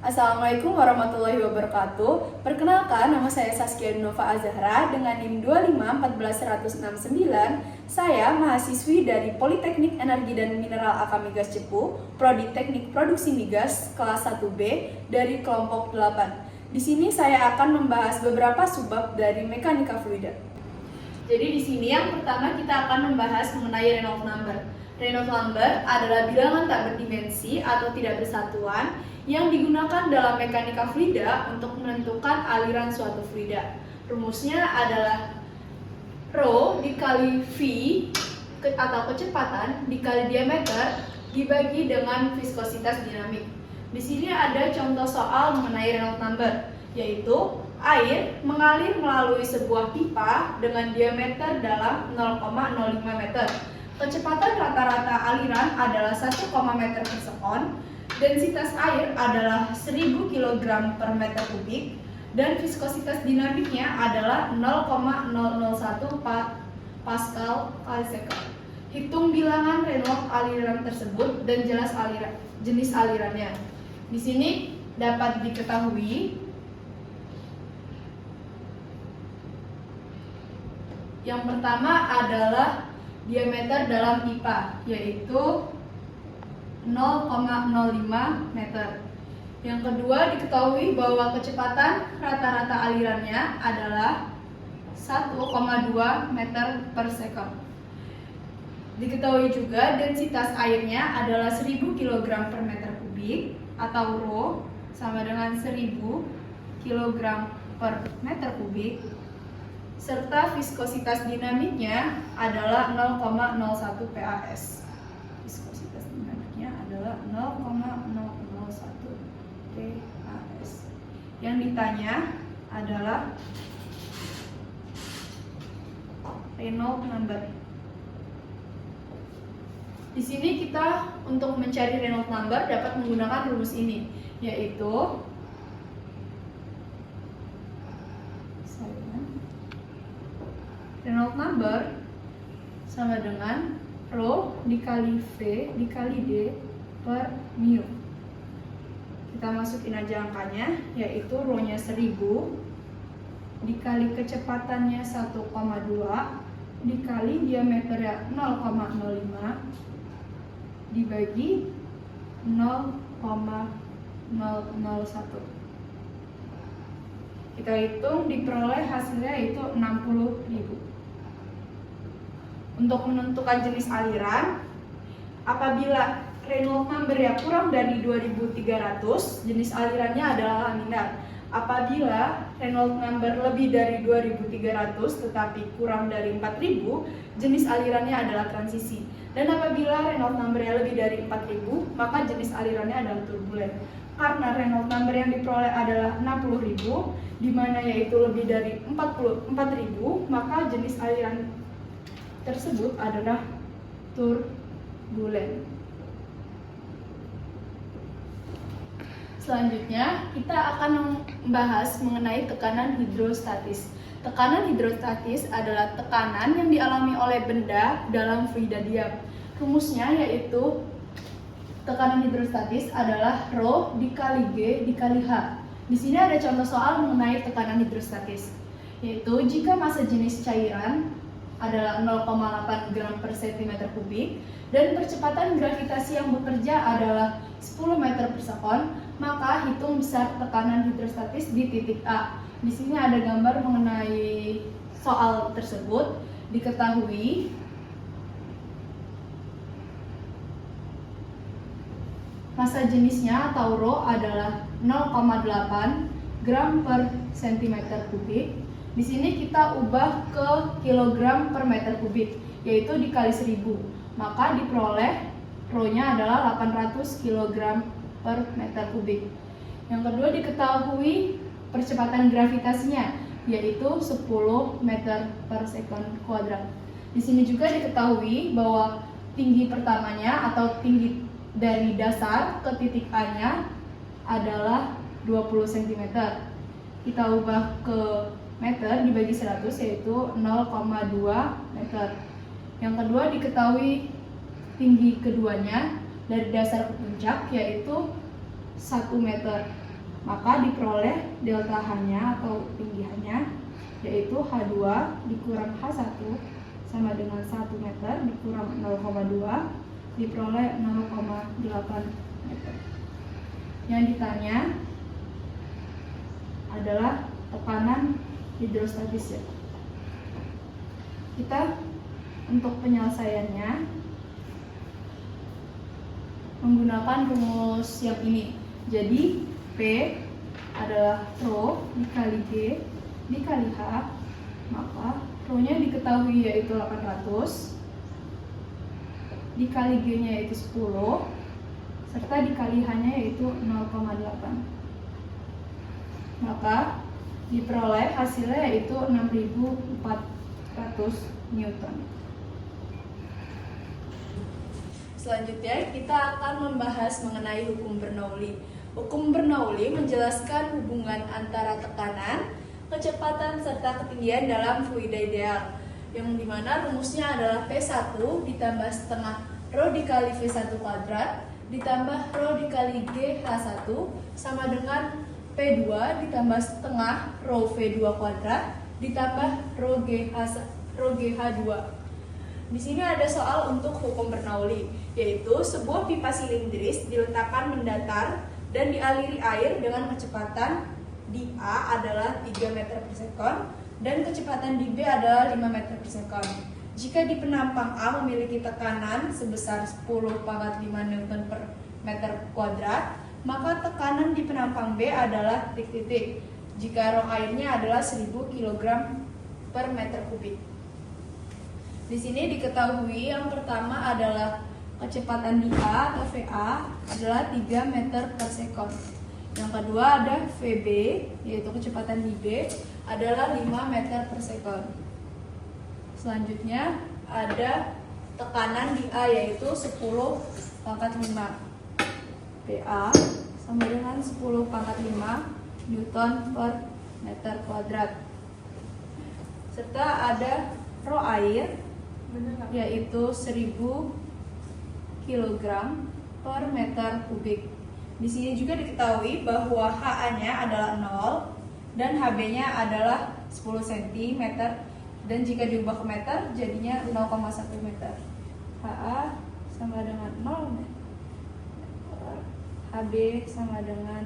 Assalamualaikum warahmatullahi wabarakatuh. Perkenalkan, nama saya Saskia Nova Azahra dengan NIM 2514169. Saya mahasiswi dari Politeknik Energi dan Mineral AK Migas Cepu, Prodi Teknik Produksi Migas kelas 1B dari kelompok 8. Di sini saya akan membahas beberapa subbab dari mekanika fluida. Jadi di sini yang pertama kita akan membahas mengenai Reynolds number. Reynolds number adalah bilangan tak berdimensi atau tidak bersatuan yang digunakan dalam mekanika fluida untuk menentukan aliran suatu fluida. Rumusnya adalah Rho dikali V atau kecepatan dikali diameter dibagi dengan viskositas dinamik. Di sini ada contoh soal mengenai Reynolds number, yaitu air mengalir melalui sebuah pipa dengan diameter dalam 0,05 meter. Kecepatan rata-rata aliran adalah 1, meter per sekon. Densitas air adalah 1000 kg per meter kubik dan viskositas dinamiknya adalah 0,001 Pascal kali sekon. Hitung bilangan Reynolds aliran tersebut dan jenis alirannya. Di sini dapat diketahui yang pertama adalah diameter dalam pipa, yaitu 0,05 meter. Yang kedua diketahui bahwa kecepatan rata-rata alirannya adalah 1,2 meter per sekon. Diketahui juga densitas airnya adalah 1000 kg per meter kubik atau Rho sama dengan 1000 kg per meter kubik, serta viskositas dinamiknya adalah 0,01 PAS. Viskositas dinamiknya adalah 0,001 PAS. Yang ditanya adalah Reynolds number. Di sini kita untuk mencari Reynolds number dapat menggunakan rumus ini, yaitu Reynolds number sama dengan Rho dikali V dikali D per mu. Kita masukin aja angkanya, yaitu Rho-nya 1000 dikali kecepatannya 1,2 dikali diameternya 0,05 dibagi 0,001. Kita hitung, diperoleh hasilnya yaitu 60.000. Untuk menentukan jenis aliran, apabila Reynolds number kurang dari 2300, jenis alirannya adalah laminar. Apabila Reynolds number lebih dari 2300 tetapi kurang dari 4000, jenis alirannya adalah transisi. Dan apabila Reynolds number lebih dari 4000, maka jenis alirannya adalah turbulen. Karena Reynolds number yang diperoleh adalah 60.000, di mana yaitu lebih dari 4.000, maka jenis aliran tersebut adalah turbulen. Selanjutnya, kita akan membahas mengenai tekanan hidrostatis. Tekanan hidrostatis adalah tekanan yang dialami oleh benda dalam fluida diam. Rumusnya yaitu tekanan hidrostatis adalah Rho dikali G dikali H. Di sini ada contoh soal mengenai tekanan hidrostatis, yaitu jika massa jenis cairan adalah 0,8 gram per cm kubik dan percepatan gravitasi yang bekerja adalah 10 meter per sekon, maka hitung besar tekanan hidrostatis di titik A. Di sini ada gambar mengenai soal tersebut. Diketahui massa jenisnya atau Rho adalah 0,8 gram per cm kubik. Di sini kita ubah ke kilogram per meter kubik, yaitu dikali 1000. Maka diperoleh Rho-nya adalah 800 kg per meter kubik. Yang kedua diketahui percepatan gravitasinya, yaitu 10 meter per sekon kuadrat. Di sini juga diketahui bahwa tinggi pertamanya atau tinggi dari dasar ke titik A-nya adalah 20 cm. Kita ubah ke meter dibagi 100, yaitu 0,2 meter. Yang kedua diketahui tinggi keduanya dari dasar ke puncak, yaitu 1 meter. maka diperoleh delta H-nya atau tinggi H-nya, yaitu H2 dikurang H1 sama dengan 1 meter dikurang 0,2 diperoleh 0,8 meter. Yang ditanya adalah tekanan hidrostatis ya. Kita untuk penyelesaiannya menggunakan rumus yang ini. Jadi P adalah rho dikali G dikali H, maka rho-nya diketahui yaitu 800 dikali G-nya yaitu 10 serta dikali H-nya yaitu 0,8. Maka diperoleh hasilnya yaitu 6.400 Newton. Selanjutnya kita akan membahas mengenai hukum Bernoulli. Hukum Bernoulli menjelaskan hubungan antara tekanan, kecepatan, serta ketinggian dalam fluida ideal, yang dimana rumusnya adalah P1 ditambah setengah rho dikali V1 kuadrat ditambah rho dikali GH1 sama dengan P2 ditambah setengah rho V2 kuadrat ditambah rho GH2. Di sini ada soal untuk hukum Bernoulli, yaitu sebuah pipa silindris diletakkan mendatar dan dialiri air dengan kecepatan di A adalah 3 meter per sekon dan kecepatan di B adalah 5 meter per sekon. Jika di penampang A memiliki tekanan sebesar 10⁵ Newton per meter kuadrat, maka tekanan di penampang B adalah titik-titik jika rho airnya adalah 1000 kg per meter kubik. Di sini diketahui yang pertama adalah kecepatan di A atau VA adalah 3 meter per sekon. Yang kedua ada VB, yaitu kecepatan di B adalah 5 meter per sekon. Selanjutnya ada tekanan di A yaitu 10⁵. PA sama dengan 10⁵ Newton per meter kuadrat. Serta ada rho air yaitu 1000 kg per meter kubik. Di sini juga diketahui bahwa HA-nya adalah 0 dan HB-nya adalah 10 cm dan jika diubah ke meter jadinya 0,1 meter. HA sama dengan 0 meter. HB sama dengan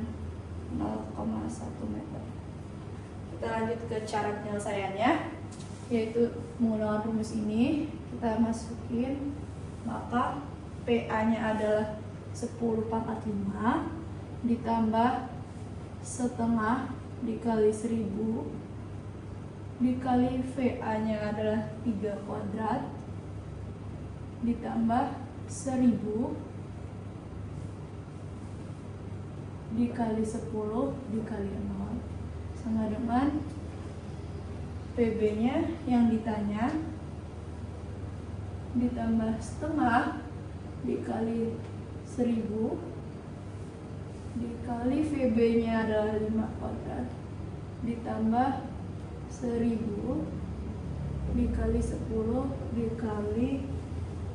0,1 meter. Kita lanjut ke cara penyelesaiannya, yaitu menggunakan rumus ini kita masukin, maka PA-nya adalah 10⁵ ditambah setengah dikali 1000 dikali VA-nya adalah 3 kuadrat ditambah 1000 dikali 10 dikali 0 sama dengan PB-nya yang ditanya ditambah setengah dikali 1000 dikali VB-nya adalah 5 kuadrat ditambah 1000 dikali 10 dikali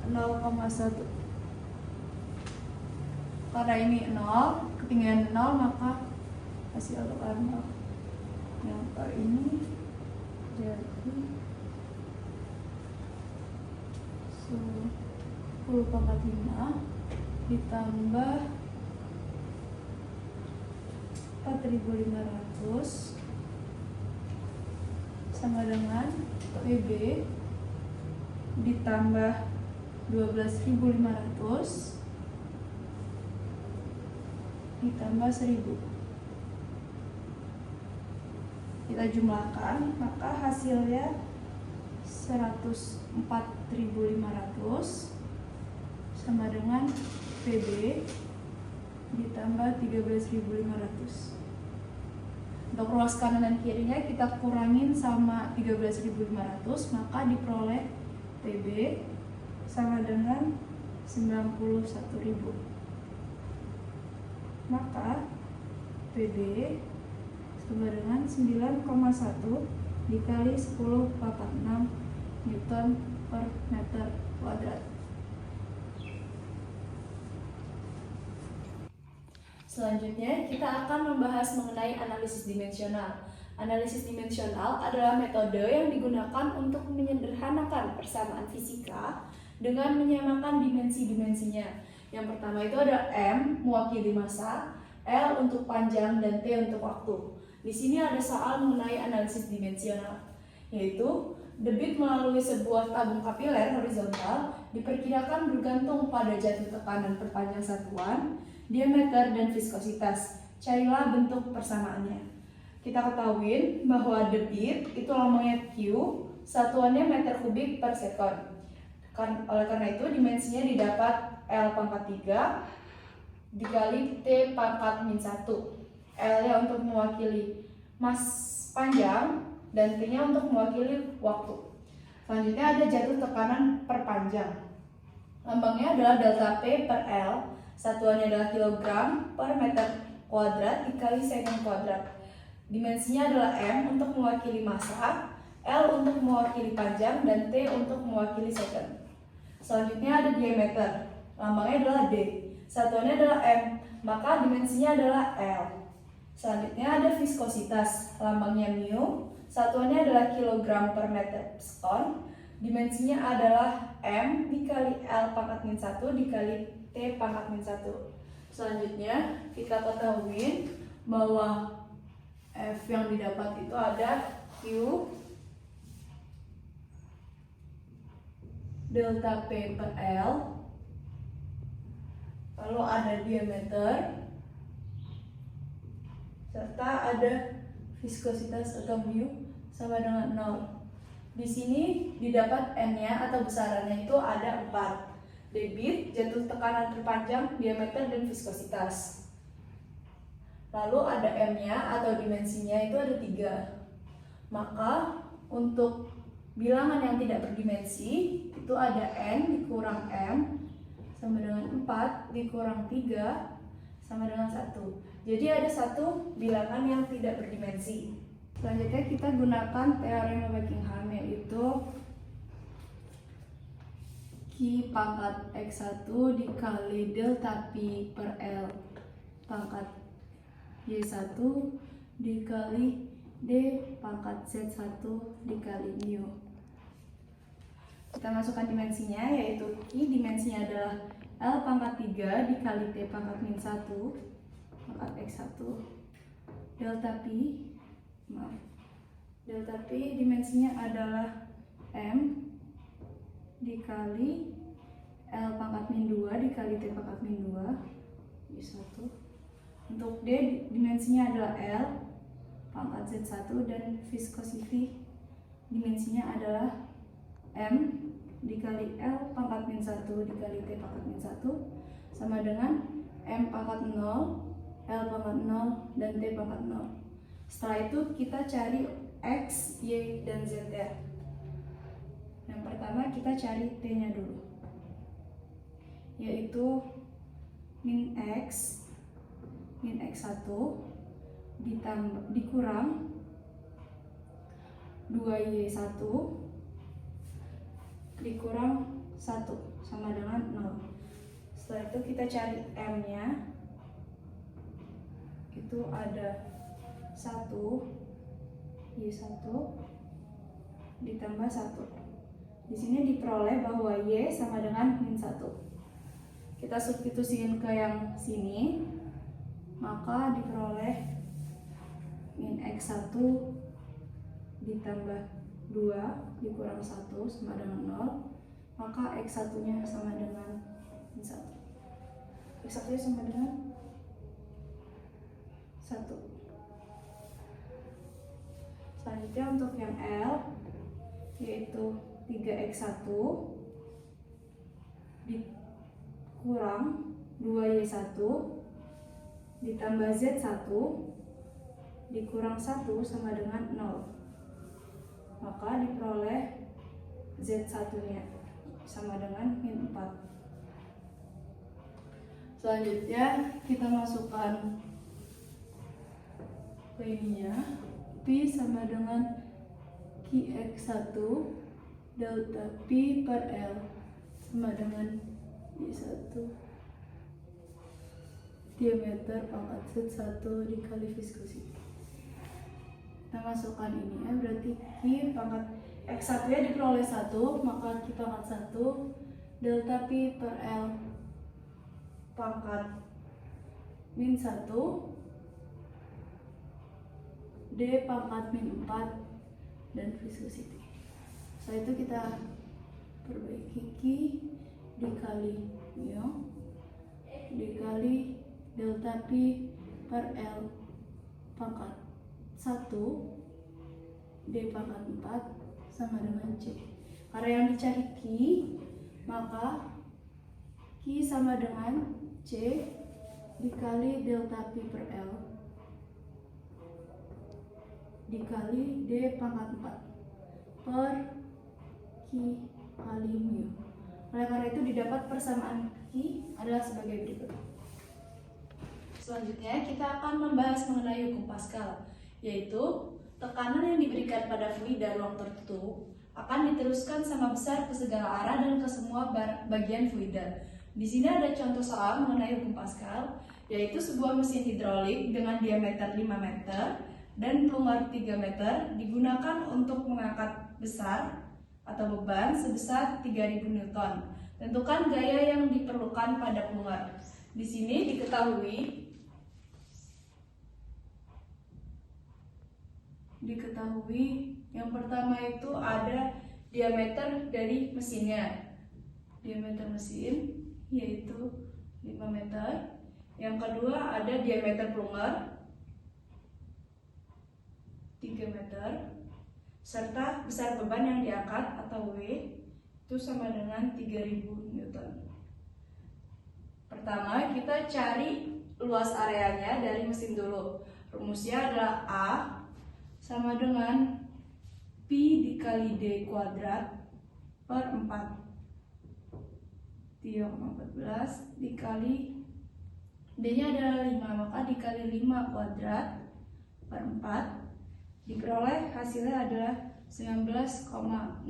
0,1. Karena ini 0, ketinggian 0, maka hasil tekanan yang ini jadi 10⁵ ditambah 4500 sama dengan PB ditambah 12.500 ditambah 1000. Kita jumlahkan, maka hasilnya 104.500 sama dengan PB ditambah 13.500. Untuk ruas kanan dan kirinya kita kurangin sama 13.500, maka diperoleh PB sama dengan 91.000. Maka PB sama dengan 9,1 dikali 10⁵ Newton per meter kuadrat. Selanjutnya, kita akan membahas mengenai analisis dimensional. Analisis dimensional adalah metode yang digunakan untuk menyederhanakan persamaan fisika dengan menyamakan dimensi-dimensinya. Yang pertama itu ada M mewakili massa, L untuk panjang, dan T untuk waktu. Di sini ada soal mengenai analisis dimensional, yaitu debit melalui sebuah tabung kapiler horizontal diperkirakan bergantung pada jatuh tekanan perpanjang satuan, diameter, dan viskositas. Carilah bentuk persamaannya. Kita ketahui bahwa debit itu lambangnya Q, satuannya meter kubik per sekon. Oleh karena itu dimensinya didapat L pangkat 3 dikali T pangkat min 1. L-nya untuk mewakili mas panjang dan T-nya untuk mewakili waktu. Selanjutnya ada jatuh tekanan perpanjang. Lambangnya adalah delta P per L, satuannya adalah kilogram per meter kuadrat dikali sekon kuadrat. Dimensinya adalah M untuk mewakili massa, L untuk mewakili panjang, dan T untuk mewakili sekon. Selanjutnya ada diameter. Lambangnya adalah D, satuannya adalah M, maka dimensinya adalah L. Selanjutnya ada viskositas. Lambangnya mu, satuannya adalah kilogram per meter sekon. Dimensinya adalah M dikali L pangkat min 1 dikali T pangkat min 1. Selanjutnya kita ketahui bahwa F yang didapat itu ada Q delta P per L, lalu ada diameter, serta ada viskositas atau mu sama dengan 0. Di sini didapat N-nya atau besarannya itu ada 4. Debit, jatuh tekanan terpanjang, diameter, dan viskositas. Lalu ada M-nya atau dimensinya itu ada 3. Maka untuk bilangan yang tidak berdimensi itu ada N dikurang M sama dengan 4 dikurang 3 sama dengan 1. Jadi ada satu bilangan yang tidak berdimensi. Selanjutnya kita gunakan teorema Buckingham, yaitu Q pangkat X1 dikali delta P per L pangkat Y1 dikali D pangkat Z1 dikali mu. Kita masukkan dimensinya, yaitu Q dimensinya adalah L pangkat 3 dikali T pangkat min 1 pangkat X1. Delta P dimensinya adalah M dikali L pangkat min 2 dikali T pangkat min 2 Y1. Untuk D dimensinya adalah L pangkat Z1 dan viskosity dimensinya adalah M dikali L pangkat min 1 dikali T pangkat min 1 sama dengan M pangkat 0, L pangkat 0, dan T pangkat 0. Setelah itu kita cari X, Y, dan Z ya. Yang pertama kita cari T-nya dulu, yaitu min X1 dikurang 2Y1 dikurang 1 sama dengan 0. Setelah itu kita cari M-nya, itu ada 1 Y1 ditambah 1. Di sini diperoleh bahwa Y sama dengan min 1. Kita substitusikan ke yang sini, maka diperoleh min X1 ditambah 2 dikurang 1 sama dengan 0, maka X1 nya sama dengan min 1. X1 nya sama dengan 1. Selanjutnya untuk yang L, yaitu 3X1 dikurang 2Y1 ditambah Z1 dikurang 1 sama dengan 0, maka diperoleh Z1 nya sama dengan min 4. Selanjutnya kita masukkan ke ininya, P sama dengan QX1 delta P per L sama dengan Y1 3 diameter pangkat set 1 dikali viscosity. Kita masukkan ini ya, berarti Q pangkat X1 ya diperoleh 1, maka Q pangkat 1 delta P per L pangkat min 1 D pangkat min 4 dan viscosity. Setelah itu kita perbaiki Q dikali mu dikali delta P per L pangkat 1 D pangkat 4 sama dengan C. Karena yang dicari Q, maka Q sama dengan C dikali delta P per L dikali D pangkat 4 per Q kali mu. Oleh karena itu didapat persamaan Q adalah sebagai berikut. Selanjutnya kita akan membahas mengenai hukum Pascal, yaitu tekanan yang diberikan pada fluida ruang tertutup akan diteruskan sama besar ke segala arah dan ke semua bagian fluida. Di sini ada contoh soal mengenai hukum Pascal, yaitu sebuah mesin hidrolik dengan diameter 5 meter dan pelumar 3 meter digunakan untuk mengangkat besar atau beban sebesar 3000 Newton. Tentukan gaya yang diperlukan pada pelumar. Di sini diketahui yang pertama itu ada diameter dari mesinnya. Diameter mesin yaitu 5 meter. Yang kedua ada diameter pelumar 3 meter serta besar beban yang diangkat atau W itu sama dengan 3000 Newton. Pertama kita cari luas areanya dari mesin dulu. Rumusnya adalah A sama dengan P dikali D kuadrat per 4 3,14 dikali D nya adalah 5, maka dikali 5 kuadrat per 4 diperoleh hasilnya adalah 19,63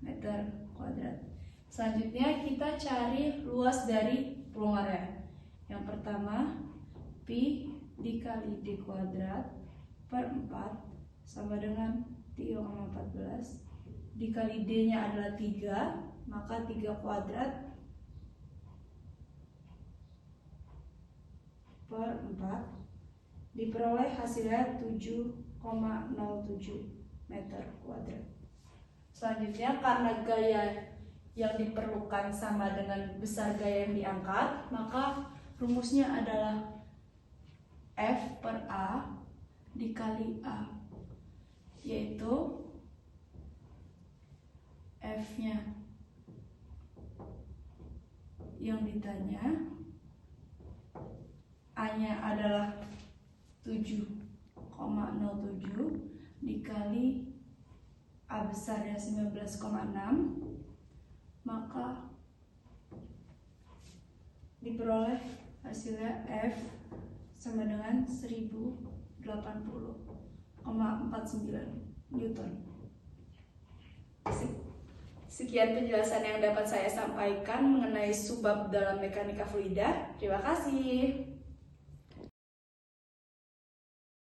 meter kuadrat. Selanjutnya kita cari luas dari pelumharnya. Yang pertama P dikali D kuadrat per 4 sama dengan 3,14 dikali D nya adalah 3, maka 3 kuadrat per 4 diperoleh hasilnya 7,07 meter kuadrat. Selanjutnya karena gaya yang diperlukan sama dengan besar gaya yang diangkat, maka rumusnya adalah F per A dikali A, yaitu F nya yang ditanya, A nya adalah 7,07 dikali A besarnya 19,6, maka diperoleh hasilnya F sama dengan 1080,49 Newton. Sekian penjelasan yang dapat saya sampaikan mengenai subbab dalam mekanika fluida. Terima kasih.